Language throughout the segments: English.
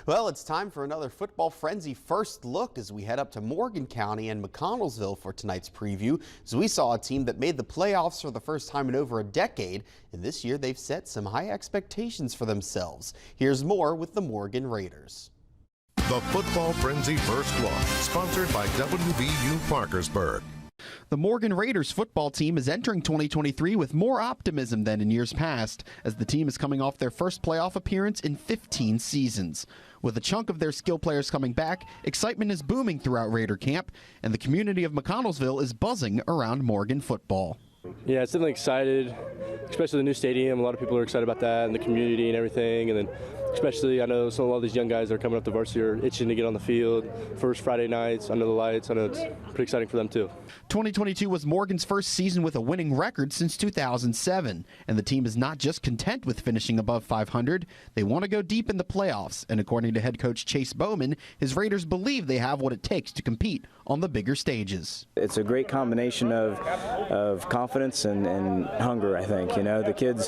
Well, it's time for another Football Frenzy first look as we head up to Morgan County and McConnellsville for tonight's preview. As we saw a team that made the playoffs for the first time in over a decade, and this year they've set some high expectations for themselves. Here's more with the Morgan Raiders. The Football Frenzy first look, sponsored by WVU Parkersburg. The Morgan Raiders football team is entering 2023 with more optimism than in years past, as the team is coming off their first playoff appearance in 15 seasons. With a chunk of their skill players coming back, excitement is booming throughout Raider camp, and the community of McConnellsville is buzzing around Morgan football. Yeah, it's definitely excited, especially the new stadium. A lot of people are excited about that and the community and everything. And then especially I know a lot of these young guys that are coming up to varsity are itching to get on the field. First Friday nights under the lights. I know it's pretty exciting for them too. 2022 was Morgan's first season with a winning record since 2007. And the team is not just content with finishing above 500. They want to go deep in the playoffs. And according to head coach Chase Bowman, his Raiders believe they have what it takes to compete on the bigger stages. It's a great combination of confidence and hunger, I think. You know, the kids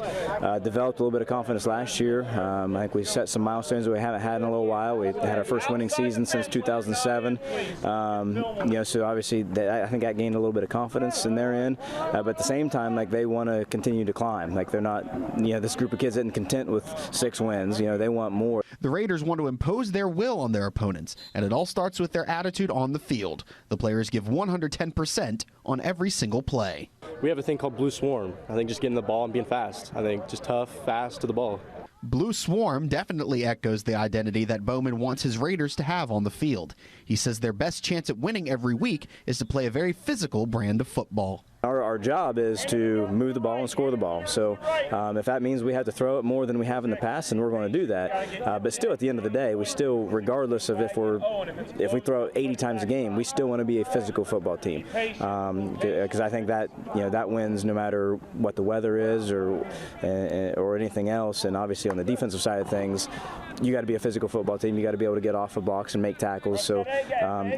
developed a little bit of confidence last year. I think we set some milestones that we haven't had in a little while. We had our first winning season since 2007. You know, so obviously I think that gained a little bit of confidence in their end. But at the same time, like, they want to continue to climb. Like, they're not, you know, this group of kids isn't content with 6 wins. You know, they want more. The Raiders want to impose their will on their opponents, and it all starts with their attitude on the field. The players give 110% on every single play. We have a thing called Blue Swarm. I think just getting the ball and being fast. I think just tough, fast to the ball. Blue Swarm definitely echoes the identity that Bowman wants his Raiders to have on the field. He says their best chance at winning every week is to play a very physical brand of football. Our job is to move the ball and score the ball. So if that means we have to throw it more than we have in the past, then we're going to do that. But still, at the end of the day, we still, regardless of if we throw 80 times a game, we still want to be a physical football team. Because I think that, you know, that wins no matter what the weather is or anything else. And obviously on the defensive side of things, you got to be a physical football team. You got to be able to get off a box and make tackles. So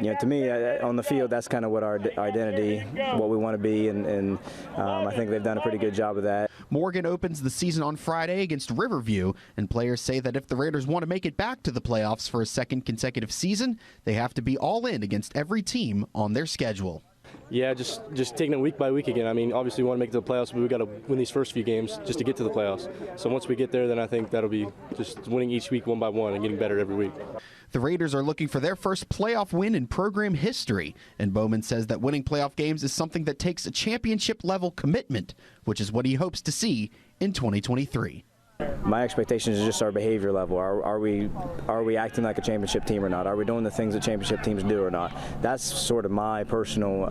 you know, to me, on the field, that's kind of what our identity, what we want to be. And I think they've done a pretty good job of that. Morgan opens the season on Friday against Riverview, and players say that if the Raiders want to make it back to the playoffs for a second consecutive season, they have to be all in against every team on their schedule. Yeah, just taking it week by week again. I mean, obviously we want to make it to the playoffs, but we've got to win these first few games just to get to the playoffs. So once we get there, then I think that'll be just winning each week one by one and getting better every week. The Raiders are looking for their first playoff win in program history, and Bowman says that winning playoff games is something that takes a championship-level commitment, which is what he hopes to see in 2023. My expectation is just our behavior level. Are we acting like a championship team or not? Are we doing the things that championship teams do or not? That's sort of my personal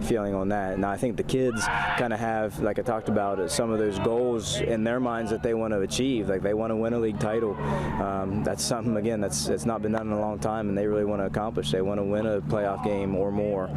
feeling on that. Now I think the kids kind of have, like I talked about, some of those goals in their minds that they want to achieve. Like they want to win a league title. That's something, again, that's not been done in a long time, and they really want to accomplish. They want to win a playoff game or more.